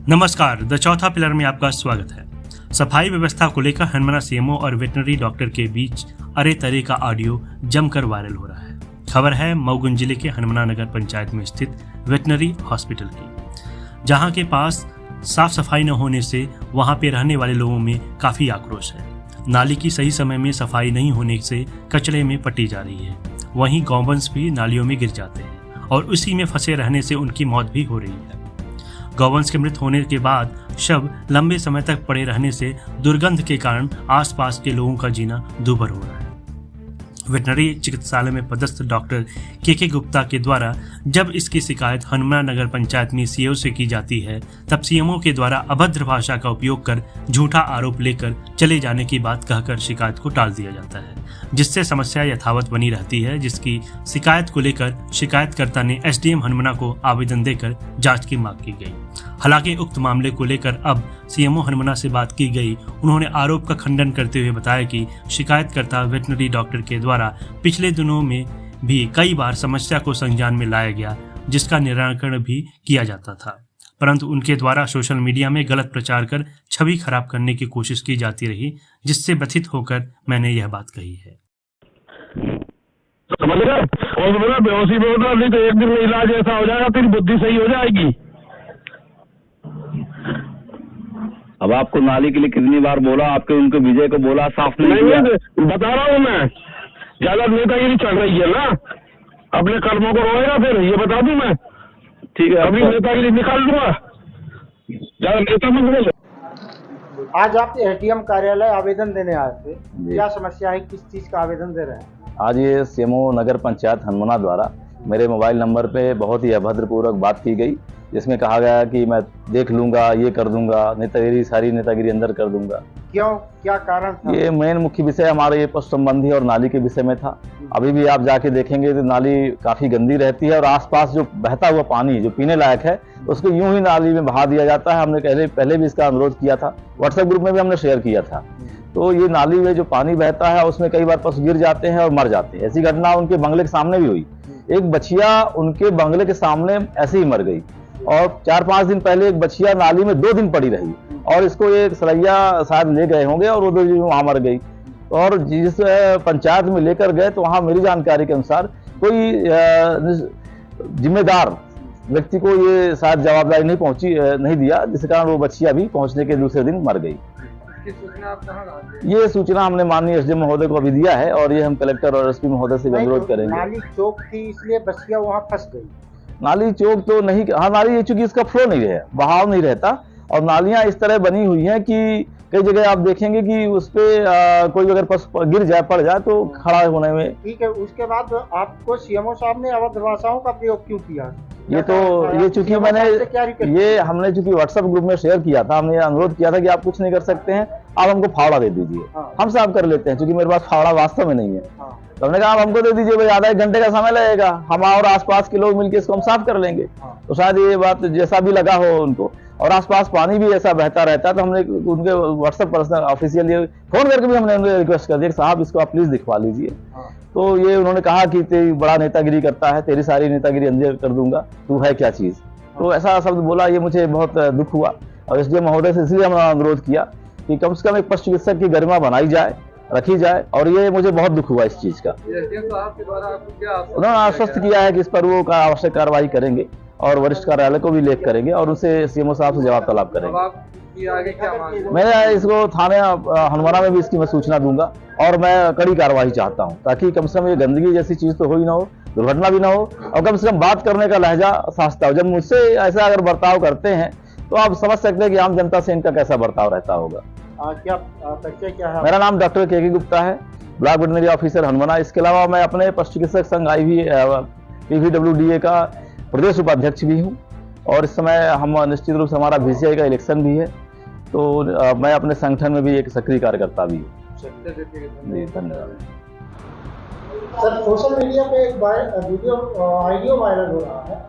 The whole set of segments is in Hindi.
नमस्कार, द चौथा पिलर में आपका स्वागत है। सफाई व्यवस्था को लेकर हनुमाना सीएमओ और वेटनरी डॉक्टर के बीच अरे तरे का ऑडियो जमकर वायरल हो रहा है। खबर है मऊगुन जिले के हनुमाना नगर पंचायत में स्थित वेटनरी हॉस्पिटल की, जहां के पास साफ सफाई न होने से वहां पे रहने वाले लोगों में काफी आक्रोश है। नाली की सही समय में सफाई नहीं होने से कचरे में पट्टी जा रही है। वहीं गौवंश भी नालियों में गिर जाते हैं और उसी में फंसे रहने से उनकी मौत भी हो रही है। गौवंश के मृत होने के बाद शव लंबे समय तक पड़े रहने से दुर्गंध के कारण आसपास के लोगों का जीना दूभर हो रहा है। वेटनरी चिकित्सालय में पदस्थ डॉक्टर के गुप्ता के द्वारा जब इसकी शिकायत हनुमाना नगर पंचायत में सीओ से की जाती है, तब सीएमओ के द्वारा अभद्र भाषा का उपयोग कर झूठा आरोप लेकर चले जाने की बात कहकर शिकायत को टाल दिया जाता है, जिससे समस्या यथावत बनी रहती है। जिसकी शिकायत को लेकर शिकायतकर्ता ने एसडीएम हनुमाना को आवेदन देकर जांच की मांग की गई। हालांकि उक्त मामले को लेकर अब सीएमओ हनुमाना से बात की गई। उन्होंने आरोप का खंडन करते हुए बताया कि शिकायतकर्ता वेटनरी डॉक्टर के द्वारा पिछले दिनों में भी कई बार समस्या को संज्ञान में लाया गया, जिसका निराकरण भी किया जाता था, परंतु उनके द्वारा सोशल मीडिया में गलत प्रचार कर छवि खराब करने की कोशिश की जाती रही, जिससे व्यथित होकर मैंने यह बात कही है। समझ गए? और बोला बेहोशी में होता नहीं तो एक दिन में इलाज ऐसा हो जाएगा, तेरी बुद्धि सही हो जाएगी। अब आपको नाली के लिए कितनी बार बोला, आपके उनके विजय को बोला, साफ नहीं किया। बता रहा हूँ मैं, ज्यादा नेतागिरी चल रही है ना, अपने कर्मों को रोएगा फिर, ये बता दूं मैं। ठीक है, अभी नेतागिरी निकाल दूंगा, ज्यादा नेता मत बोलो। आज आप एसडीएम कार्यालय आवेदन देने आए थे, क्या समस्या है, किस चीज का आवेदन दे रहे हैं? आज ये सीएमओ नगर पंचायत हनुमाना द्वारा मेरे मोबाइल नंबर पे बहुत ही अभद्रपूर्वक बात की गई, जिसमें कहा गया कि मैं देख लूंगा, ये कर दूंगा, नेतागिरी, सारी नेतागिरी अंदर कर दूंगा। क्यों, क्या कारण था? ये मेन मुख्य विषय हमारे ये पशु संबंधी और नाली के विषय में था। अभी भी आप जाके देखेंगे तो नाली काफी गंदी रहती है और आसपास जो बहता हुआ पानी जो पीने लायक है उसको यूं ही नाली में बहा दिया जाता है। हमने पहले भी इसका अनुरोध किया था, व्हाट्सएप ग्रुप में भी हमने शेयर किया था। तो ये नाली में जो पानी बहता है उसमें कई बार पशु गिर जाते हैं और मर जाते हैं। ऐसी घटना उनके बंगले के सामने भी हुई। एक बछिया उनके बंगले के सामने ऐसे ही मर गई और 4-5 दिन पहले एक बछिया नाली में 2 दिन पड़ी रही और इसको एक सरैया शायद ले गए होंगे और वो 2 दिन वहां मर गई। और जिस पंचायत में लेकर गए तो वहां मेरी जानकारी के अनुसार कोई जिम्मेदार व्यक्ति को ये शायद जवाबदारी नहीं दिया, जिस कारण वो बछिया भी पहुंचने के दूसरे दिन मर गई। ये सूचना हमने माननीय एसडीएम महोदय को अभी दिया है और ये हम कलेक्टर और एसपी महोदय से अनुरोध करेंगे। नाली चौक थी इसलिए बछिया वहाँ फंस गई। नाली चौक तो नहीं, हाँ नाली, चूंकि इसका फ्लो नहीं है, बहाव नहीं रहता और नालियां इस तरह बनी हुई हैं कि कई जगह आप देखेंगे कि उस पे कोई अगर गिर जाए, पड़ जाए तो खड़ा होने में। ठीक है, उसके बाद आपको सीएमओ साहब ने अवैध भाषाओं का प्रयोग क्यों किया? ये चूंकि हमने चूंकि व्हाट्सएप ग्रुप में शेयर किया था, हमने अनुरोध किया था कि आप कुछ नहीं कर सकते हैं, आप हमको फावड़ा दे दीजिए। हम साफ कर लेते हैं, चूंकि मेरे पास फावड़ा वास्तव में नहीं है। तो हमने कहा आप हमको दे दीजिए भाई, आधा 1 घंटे का समय लगेगा, हम और आसपास के लोग मिलकर इसको हम साफ कर लेंगे। तो शायद ये बात जैसा भी लगा हो उनको, और आसपास पानी भी ऐसा बहता रहता है, तो हमने उनके व्हाट्सएप पर्सनल ऑफिशियल फोन करके भी हमने उन्हें रिक्वेस्ट कर दिया कि साहब इसको आप प्लीज दिखवा लीजिए। तो ये उन्होंने कहा कि तेरी बड़ा नेतागिरी करता है, तेरी सारी नेतागिरी अंदर कर दूंगा, तू है क्या चीज। तो ऐसा शब्द बोला, ये मुझे बहुत दुख हुआ और एसडीएम महोदय से इसलिए हमने अनुरोध किया कि कम से कम एक पशु चिकित्सक की गरिमा बनाई जाए, रखी जाए, और ये मुझे बहुत दुख हुआ इस चीज का। उन्होंने आश्वस्त किया है कि इस पर वो आवश्यक कार्रवाई करेंगे और वरिष्ठ कार्यालय को भी लेख करेंगे और उनसे सीएमओ साहब से जवाब तलब करेंगे। मैं इसको थाने हनुमाना में भी इसकी मैं सूचना दूंगा और मैं कड़ी कार्रवाई चाहता हूं, ताकि कम से कम ये गंदगी जैसी चीज तो हो ही ना हो, दुर्घटना भी ना हो, और कम से कम बात करने का लहजा साझता हो। जब मुझसे ऐसा अगर बर्ताव करते हैं तो आप समझ सकते हैं कि आम जनता से इनका कैसा बर्ताव रहता होगा। क्या है? मेरा नाम डॉक्टर के गुप्ता है, ब्लॉक वेटनरी ऑफिसर हनुमाना। इसके अलावा मैं अपने पशु चिकित्सक संघ PVWDA का प्रदेश उपाध्यक्ष भी हूँ और इस समय हम निश्चित रूप से हमारा VCI का इलेक्शन भी है, तो मैं अपने संगठन में भी एक सक्रिय कार्यकर्ता भी हूँ। जी धन्यवाद। सर, सोशल मीडिया पे एक ऑडियो वायरल हो रहा है,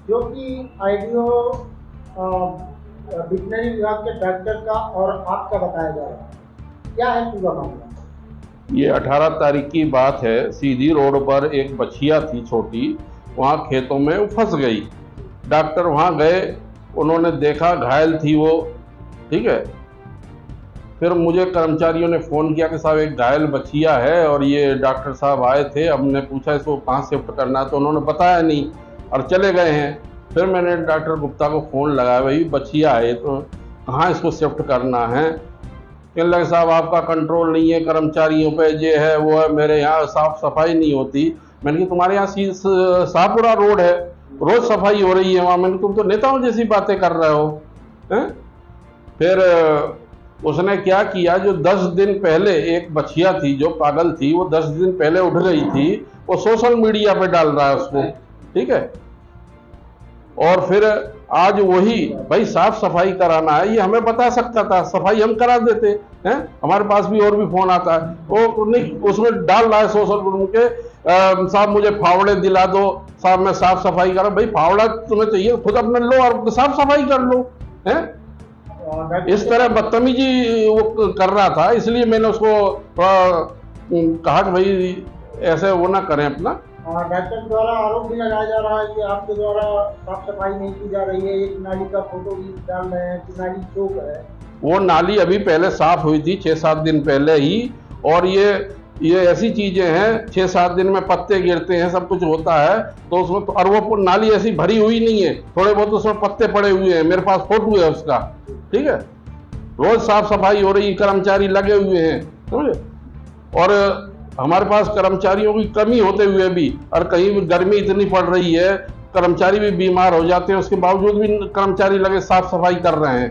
जो कि ऑडियो वेटनरी विभाग के डॉक्टर का और आपका बताया जा रहा है, क्या है पूरा मामला? ये 18 तारीख की बात है। सीधी रोड पर एक बछिया थी छोटी, वहाँ खेतों में फंस गई। डॉक्टर वहाँ गए, उन्होंने देखा घायल थी वो, ठीक है। फिर मुझे कर्मचारियों ने फ़ोन किया कि साहब एक घायल बच्चिया है और ये डॉक्टर साहब आए थे, हमने पूछा इसको कहाँ शिफ्ट करना है, तो उन्होंने बताया नहीं और चले गए हैं। फिर मैंने डॉक्टर गुप्ता को फ़ोन लगाया, भाई बच्चिया है तो कहाँ इसको शिफ्ट करना है। कहने लगे साहब आपका कंट्रोल नहीं है, कर्मचारियों पे ये है वो है, मेरे यहाँ साफ़ सफाई नहीं होती। मैंने कहा तुम्हारे यहाँ शाहपुरा रोड है, रोज़ सफाई हो रही है वहाँ। मैंने तुम तो नेताओं जैसी बातें कर रहे हो हैं। फिर उसने क्या किया, जो 10 दिन पहले एक बच्चिया थी जो पागल थी, वो 10 दिन पहले उठ गई थी, वो सोशल मीडिया पे डाल रहा है उसको, ठीक है। और फिर आज वही भाई साफ सफाई कराना है, ये हमें बता सकता था, सफाई हम करा देते हैं। हमारे पास भी और भी फोन आता है, वो नहीं उसमें डाल रहा है सोशल मीडिया के साहब मुझे फावड़े दिला दो, साहब मैं साफ सफाई करा। भाई फावड़ा तुम्हें चाहिए खुद अपने लो और साफ सफाई कर लो, हैं। इस तरह बदतमीजी वो कर रहा था, इसलिए मैंने उसको कहा कि भाई ऐसे वो ना करें अपना। डॉक्टर द्वारा आरोप भी लगाया जा रहा है कि आपके द्वारा साफ सफाई नहीं की जा रही है, एक नाली का फोटो भी डाल रहे हैं कि नाली चौक है। वो नाली अभी पहले साफ हुई थी 6-7 दिन पहले ही, और ये ऐसी चीजें हैं 6-7 दिन में पत्ते गिरते हैं, सब कुछ होता है तो उसमें तो, और वो नाली ऐसी भरी हुई नहीं है, थोड़े बहुत उसमें पत्ते पड़े हुए हैं, मेरे पास फोटो है उसका, ठीक है। रोज साफ सफाई हो रही, कर्मचारी लगे हुए हैं, समझे। और हमारे पास कर्मचारियों की कमी होते हुए भी, और कहीं भी गर्मी इतनी पड़ रही है, कर्मचारी भी बीमार हो जाते हैं, उसके बावजूद भी कर्मचारी लगे साफ सफाई कर रहे हैं।